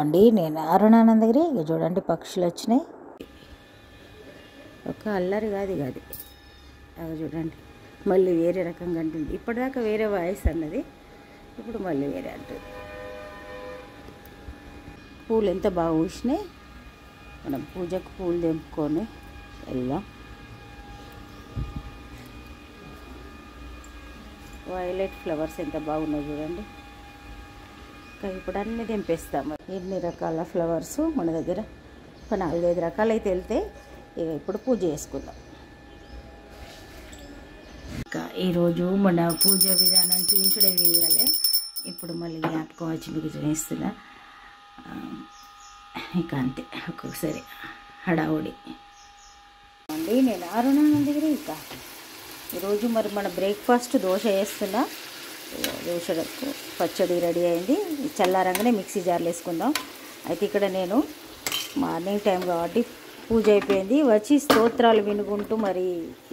అండి, నేను అరుణానందగిరి. ఇక చూడండి పక్షులు వచ్చినాయి. ఒక అల్లరి కాదు కాదు అవి చూడండి, మళ్ళీ వేరే రకంగా అంటుంది. ఇప్పటిదాకా వేరే వాయిస్ అన్నది, ఇప్పుడు మళ్ళీ వేరే అంటుంది. పూలు ఎంత బాగా పూసినాయి. మనం పూజకు పూలు తెంపుకొని వెళ్దాం. వైలెట్ ఫ్లవర్స్ ఎంత బాగున్నాయి చూడండి. ఇప్పుడు అన్నీ తెంపేస్తాము. ఎన్ని రకాల ఫ్లవర్స్ మన దగ్గర ఒక 4-5 రకాలు అయితే వెళ్తే ఇప్పుడు పూజ చేసుకుందాం. ఇంకా ఈరోజు మన పూజ విధానం చూపించడం వీలుగాలే, ఇప్పుడు మళ్ళీ జ్ఞాపకం వచ్చి మీకు చూపిస్తున్నా. ఇక అంతే, ఒక్కొక్కసారి హడావుడి అండి. నేను అరుణానందగిరి. ఇక ఈరోజు మరి మన బ్రేక్ఫాస్ట్ దోశ వేస్తున్నా. దోశకు పచ్చడి రెడీ అయింది. చల్లారంగానే మిక్సీ జార్లు వేసుకుందాం. అయితే ఇక్కడ నేను మార్నింగ్ టైం కాబట్టి పూజ అయిపోయింది, వచ్చి స్తోత్రాలు వినుకుంటూ మరి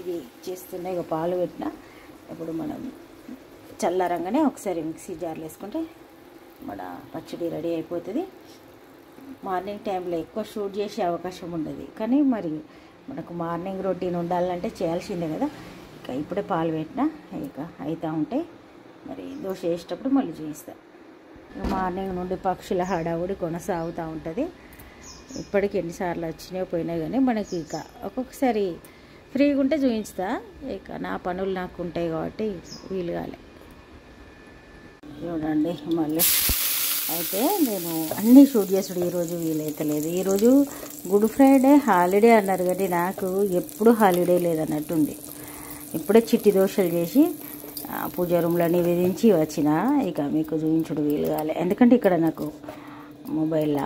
ఇది చేస్తున్నా. ఇక పాలు పెట్టిన. ఇప్పుడు మనం చల్లారంగానే ఒకసారి మిక్సీ జార్లు వేసుకుంటే మన పచ్చడి రెడీ అయిపోతుంది. మార్నింగ్ టైంలో ఎక్కువ షూట్ చేసే అవకాశం ఉండదు, కానీ మరి మనకు మార్నింగ్ రొటీన్ ఉండాలంటే చేయాల్సిందే కదా. ఇక ఇప్పుడే పాలు పెట్టిన, ఇక అవుతూ ఉంటాయి. మరి దోశ వేసేటప్పుడు మళ్ళీ చూపిస్తాను. మార్నింగ్ నుండి పక్షుల హడావుడి కొనసాగుతూ ఉంటుంది. ఇప్పటికి ఎన్నిసార్లు వచ్చినాయో పోయినాయి, కానీ మనకి ఇక ఒక్కొక్కసారి ఫ్రీగా ఉంటే చూపిస్తా. ఇక నా పనులు నాకు ఉంటాయి కాబట్టి వీలు కాలే. చూడండి మళ్ళీ అయితే నేను అన్నీ షూట్ చేసుడు ఈరోజు వీలైతలేదు. ఈరోజు గుడ్ ఫ్రైడే హాలిడే అన్నారు, కానీ నాకు ఎప్పుడు హాలిడే లేదన్నట్టుంది. ఇప్పుడే చిట్టి దోశలు చేసి పూజ రూమ్లో నివేదించి వచ్చిన. ఇక మీకు చూపించుడు వీలు కాలే, ఎందుకంటే ఇక్కడ నాకు మొబైల్లో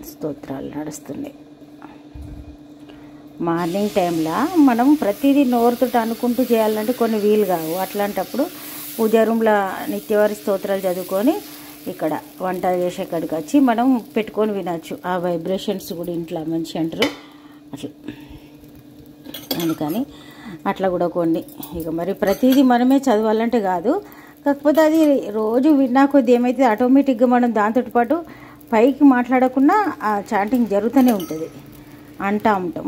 స్తోత్రాలు నడుస్తున్నాయి. మార్నింగ్ టైంలో మనం ప్రతిదీ నోరుతో అనుకుంటూ చేయాలంటే కొన్ని వీలు కావు. అట్లాంటప్పుడు పూజా రూమ్లో నిత్యవారి స్తోత్రాలు చదువుకొని ఇక్కడ వంట చేసే కాడికి వచ్చి మనం పెట్టుకొని వినొచ్చు. ఆ వైబ్రేషన్స్ కూడా ఇంట్లో మంచి అంటారు అట్లా. అందుకని అట్లా కూడా కొన్ని. ఇక మరి ప్రతిదీ మనమే చదవాలంటే కాదు, కాకపోతే అది రోజు విన్నా కొద్ది ఏమైతే ఆటోమేటిక్గా మనం దాంతో పాటు పైకి మాట్లాడకుండా ఆ చాంటింగ్ జరుగుతూనే ఉంటుంది. అంటూ ఉంటాం.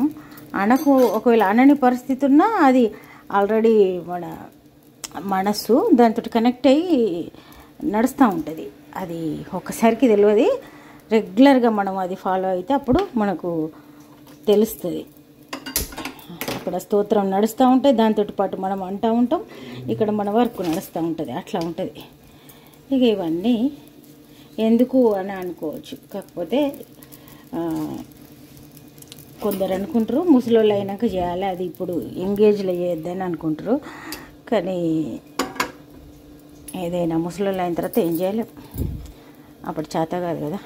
అనకు ఒకవేళ అనని పరిస్థితి ఉన్నా అది ఆల్రెడీ మన మనస్సు దాంతో కనెక్ట్ అయ్యి నడుస్తూ ఉంటుంది. అది ఒక్కసారికి తెలియదు, రెగ్యులర్గా మనం అది ఫాలో అయితే అప్పుడు మనకు తెలుస్తుంది. అక్కడ స్తోత్రం నడుస్తూ ఉంటాయి, దాంతో పాటు మనం అంటూ ఉంటాం, ఇక్కడ మన వర్క్ నడుస్తూ ఉంటుంది. అట్లా ఉంటుంది. ఇక ఇవన్నీ ఎందుకు అని అనుకోవచ్చు, కాకపోతే కొందరు అనుకుంటారు ముసలోళ్ళు అయినాక చేయాలి, అది ఇప్పుడు ఎంగేజ్లో చేయొద్దని అనుకుంటారు. కానీ ఏదైనా ముసలోళ్ళు అయిన తర్వాత ఏం చేయలేం, అప్పుడు చేత కాదు కదా.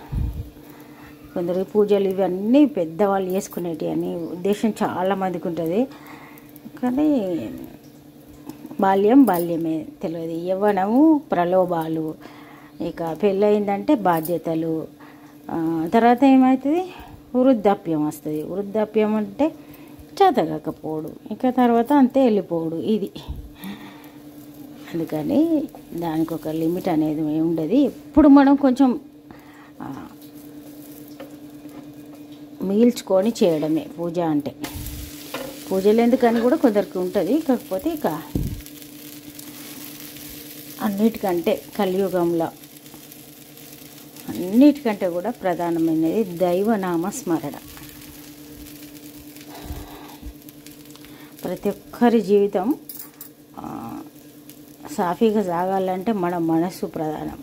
కొందరు పూజలు ఇవన్నీ పెద్దవాళ్ళు చేసుకునేవి అని ఉద్దేశం చాలామందికి ఉంటుంది, కానీ బాల్యమే తెలియదు. యవ్వనము ప్రలోభాలు, ఇక పెళ్ళయిందంటే బాధ్యతలు, తర్వాత ఏమవుతుంది వృద్ధాప్యం వస్తుంది. వృద్ధాప్యం అంటే చేత కాకపోవడు, ఇక తర్వాత అంతే వెళ్ళిపోవడు. ఇది అందుకని దానికి ఒక లిమిట్ అనేది ఉండదు. ఇప్పుడు మనం కొంచెం మిగిల్చుకొని చేయడమే పూజ అంటే. పూజలు ఎందుకని కూడా కొందరికి ఉంటుంది, కాకపోతే ఇక అన్నిటికంటే కలియుగంలో అన్నిటికంటే కూడా ప్రధానమైనది దైవనామ స్మరణ. ప్రతి ఒక్కరి జీవితం సాఫీగా సాగాలంటే మన మనసు ప్రధానం.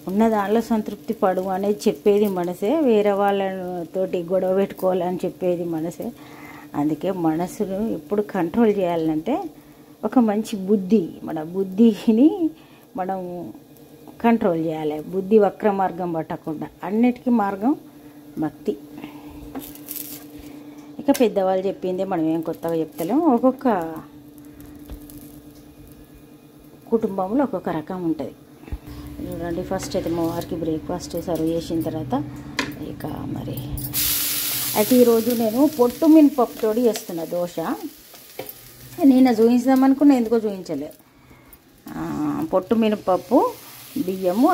ఉన్న దానిలో సంతృప్తి పడు అనేది చెప్పేది మనసే, వేరే వాళ్ళతోటి గొడవ పెట్టుకోవాలని చెప్పేది మనసే. అందుకే మనసును ఎప్పుడు కంట్రోల్ చేయాలంటే ఒక మంచి బుద్ధి, మన బుద్ధిని మనం కంట్రోల్ చేయాలి. బుద్ధి వక్ర మార్గం పట్టకుండా, అన్నిటికీ మార్గం భక్తి. ఇక పెద్దవాళ్ళు చెప్పిందే మనం ఏం కొత్తగా చెప్తలేము. ఒక్కొక్క కుటుంబంలో ఒక్కొక్క రకం ఉంటుంది. చూడండి, ఫస్ట్ అయితే మా వారికి బ్రేక్ఫాస్ట్ సర్వ్ చేసిన తర్వాత ఇక మరి అయితే ఈరోజు నేను పొట్టు మినపప్పుతో చేస్తున్నా దోశ. నేను చూపించామనుకున్నా, ఎందుకో చూపించలే. పొట్టు మినపప్పు, బియ్యము,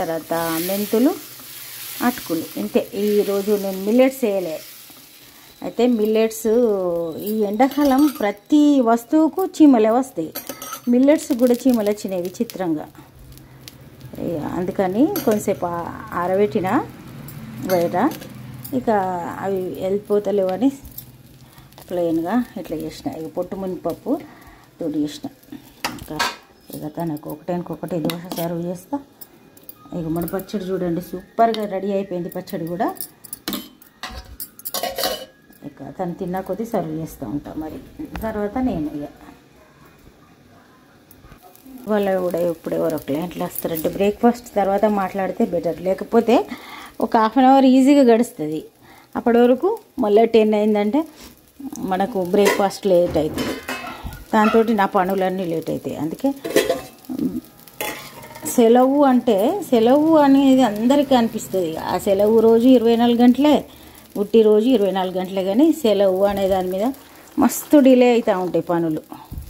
తర్వాత మెంతులు, అటుకులు, ఇంతే. ఈరోజు నేను మిల్లెట్స్ వేయలే. అయితే మిల్లెట్స్ ఈ ఎండాకాలం ప్రతి వస్తువుకు చీమలే వస్తాయి. మిల్లెట్స్ కూడా చీమలు వచ్చినాయి విచిత్రంగా. అందుకని కొంచెంసేపు ఆరబెట్టిన బయట, ఇక అవి వెళ్ళిపోతలేవని ప్లెయిన్గా ఇట్లా చేసిన. ఇక పొట్టు మునిపప్పు తోటి చేసిన. ఇక తనకు ఒకటే దోశ సర్వ్ చేస్తా. ఇక మన పచ్చడి చూడండి, సూపర్గా రెడీ అయిపోయింది పచ్చడి కూడా. ఇక తను తిన్నా కొద్దీ సర్వ్ చేస్తూ ఉంటా. మరి తర్వాత నేను ఇక వాళ్ళు కూడా ఇప్పుడు ఎవరో క్లయింట్లు వస్తారంటే బ్రేక్ఫాస్ట్ తర్వాత మాట్లాడితే బెటర్, లేకపోతే ఒక హాఫ్ అన్ అవర్ ఈజీగా గడుస్తుంది. అప్పటి వరకు మళ్ళీ 10 అయిందంటే మనకు బ్రేక్ఫాస్ట్ లేట్ అవుతుంది. దాంతో నా పనులన్నీ లేట్ అవుతాయి. అందుకే సెలవు అంటే సెలవు అనేది అందరికీ అనిపిస్తుంది. ఆ సెలవు రోజు 24 గంటలే, ఉట్టి రోజు 24 గంటలే. కానీ సెలవు అనే దాని మీద మస్తు డిలే అవుతూ ఉంటాయి పనులు.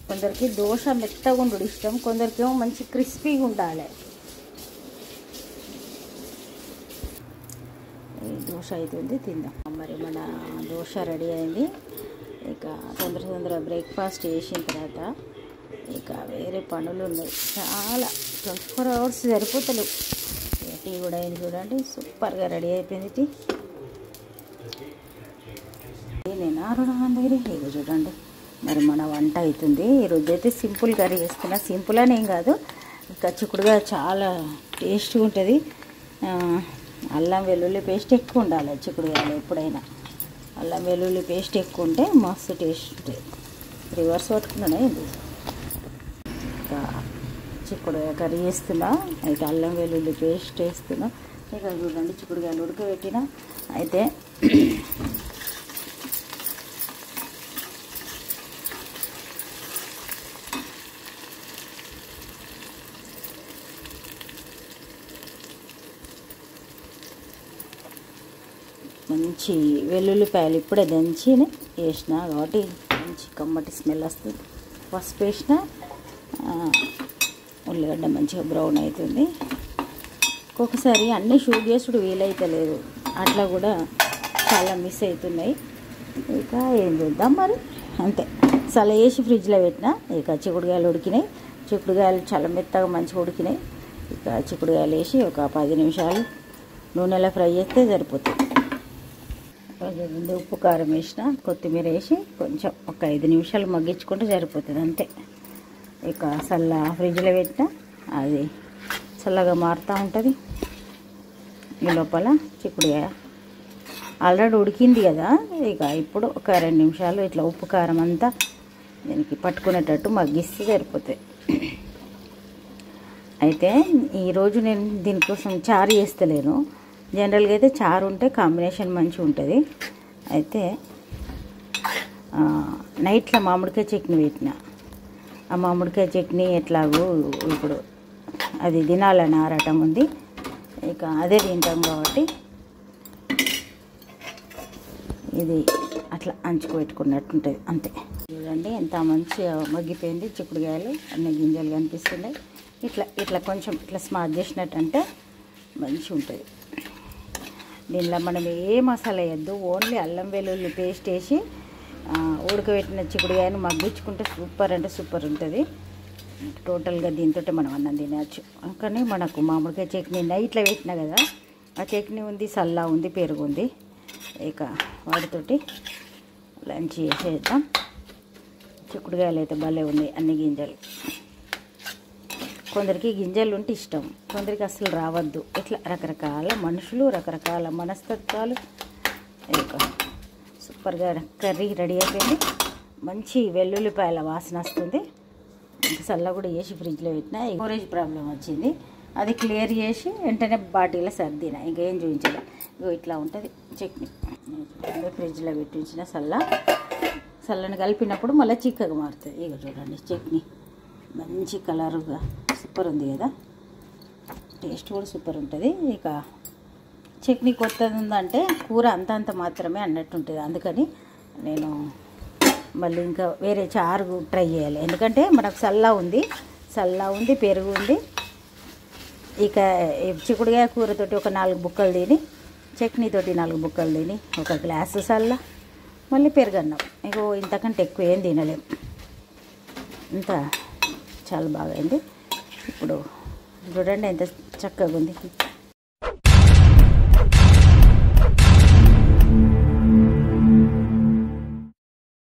కొందరికి దోశ మెత్తగా ఉండడం ఇష్టం, కొందరికేమో మంచి క్రిస్పీగా ఉండాలి. దోశ అవుతుంది, తిందాం. మరి మన దోశ రెడీ అయింది. ఇక తొందర బ్రేక్ఫాస్ట్ చేసిన తర్వాత ఇక వేరే పనులు ఉన్నాయి చాలా. 24 అవర్స్ సరిపోతలేవు. టీ కూడా అయింది చూడండి, సూపర్గా రెడీ అయిపోయింది టీ. నేను అరుణమందిరి ఇక చూడండి. మరి మన వంట అవుతుంది. ఈరోజు అయితే సింపుల్ కర్రీ చేస్తున్నా. సింపుల్ అని ఏం కాదు, ఇక చిక్కుడుగా చాలా టేస్ట్గా ఉంటుంది. అల్లం వెల్లుల్లి పేస్ట్ ఎక్కువ ఉండాలి చిక్కుడుగాయలు ఎప్పుడైనా. అల్లం వెల్లుల్లి పేస్ట్ ఎక్కువ ఉంటే మస్తు టేస్ట్ ఉంటుంది. రివర్స్ పట్టుకున్నాను ఇది. ఇక చిక్కుడుగా కర్రీ చేస్తున్నా. అయితే అల్లం వెల్లుల్లి పేస్ట్ వేస్తున్నా. ఇక చూడండి చిక్కుడుగాయలు ఉడకబెట్టిన. అయితే మంచి వెల్లుల్లిపాయలు ఇప్పుడే దంచి వేసిన కాబట్టి మంచి కమ్మటి స్మెల్ వస్తుంది. పసుపు వేసిన, ఉల్లిగడ్డ మంచిగా బ్రౌన్ అవుతుంది. ఒక్కొక్కసారి అన్నీ షూట్ చేసుడు వీలైతలేదు, అట్లా కూడా చాలా మిస్ అవుతున్నాయి. ఇక ఏం చేద్దాం మరి, అంతే. సల వేసి ఫ్రిడ్జ్లో పెట్టిన. ఇక చిక్కుడుగాయలు ఉడికినాయి. చిక్కుడుగాయలు చాలా మెత్తగా మంచిగా ఉడికినాయి. ఇక చిక్కుడుగాయలు వేసి ఒక 10 నిమిషాలు నూనెలో ఫ్రై చేస్తే సరిపోతుంది. ఉప్పు కారం వేసిన, కొత్తిమీర వేసి కొంచెం ఒక 5 నిమిషాలు మగ్గించుకుంటే సరిపోతుంది, అంతే. ఇక చల్ల ఫ్రిడ్జ్లో పెట్టిన, అది చల్లగా మారుతూ ఉంటుంది. ఈ లోపల చిక్కుడుకాయ ఆల్రెడీ ఉడికింది కదా. ఇక ఇప్పుడు ఒక 2 నిమిషాలు ఇట్లా ఉప్పు కారం అంతా దీనికి పట్టుకునేటట్టు మగ్గిస్తే సరిపోతాయి. అయితే ఈరోజు నేను దీనికోసం చారు చేస్తలేను. జనరల్గా అయితే చారు ఉంటే కాంబినేషన్ మంచిగా ఉంటుంది. అయితే నైట్లో మామిడికాయ చట్నీ పెట్టిన. ఆ మామిడికాయ చట్నీ ఎట్లాగో ఇప్పుడు అది తినాలని ఆరాటం ఉంది. ఇక అదే తింటాం కాబట్టి ఇది అట్లా అంచుకు పెట్టుకున్నట్టు ఉంటుంది, అంతే. చూడండి ఎంత మంచిగా మగ్గిపోయింది చిక్కుడుకాయలు, అన్ని గింజలు కనిపిస్తున్నాయి. ఇట్లా కొంచెం ఇట్లా స్మాష్ చేసినట్టు అంటే మంచిగా ఉంటుంది. దీనిలో మనం ఏ మసాలా వేయద్దు, ఓన్లీ అల్లం వెల్లుల్లి పేస్ట్ వేసి ఉడకబెట్టిన చిక్కుడుకాయను మగ్గించుకుంటే సూపర్ అంటే సూపర్ ఉంటుంది. టోటల్గా దీంతో మనం అన్నం తినచ్చు. కానీ మనకు మామిడికాయ చట్నీ నైట్లో పెట్టినా కదా, ఆ చట్నీ ఉంది, సల్లా ఉంది, పెరుగు ఉంది. ఇక వాటితోటి లంచ్ చేసేద్దాం. చిక్కుడుకాయలు అయితే భలే ఉన్నాయి, అన్ని గింజలు. కొందరికి గింజలు ఉంటే ఇష్టం, కొందరికి అసలు రావద్దు. ఇట్లా రకరకాల మనుషులు, రకరకాల మనస్తత్వాలు. ఇక సూపర్గా కర్రీ రెడీ అయిపోయింది. మంచి వెల్లుల్లిపాయల వాసన వస్తుంది. ఇంకా చల్ల కూడా వేసి ఫ్రిడ్జ్లో పెట్టిన. స్టోరేజ్ ప్రాబ్లం వచ్చింది, అది క్లియర్ చేసి వెంటనే బాటిల్లో సర్దిన. ఇంకేం చూపించాలి. ఇగో ఇట్లా ఉంటుంది చట్నీ. ఫ్రిడ్జ్లో పెట్టించిన చల్లని కలిపినప్పుడు మళ్ళీ చిక్కగా మారుతుంది. ఇక చూడండి చట్నీ మంచి కలరుగా సూపర్ ఉంది కదా, టేస్ట్ కూడా సూపర్ ఉంటుంది. ఇక చట్నీ కొత్తది ఉందంటే కూర అంత మాత్రమే అన్నట్టు ఉంటుంది. అందుకని నేను మళ్ళీ ఇంకా వేరే చారు ట్రై చేయాలి. ఎందుకంటే మనకు చల్ల ఉంది, పెరుగు ఉంది. ఇక చిక్కుడుకాయ కూరతోటి ఒక 4 బుక్కలు తిని, చట్నీతోటి 4 బుక్కలు తిని, ఒక గ్లాసు సల్ల, మళ్ళీ పెరుగన్నం. ఇగో ఇంతకంటే ఎక్కువ ఏం తినలేం. ఇంత చాలా బాగా అయింది. ఇప్పుడు చూడండి ఎంత చక్కగా ఉంది.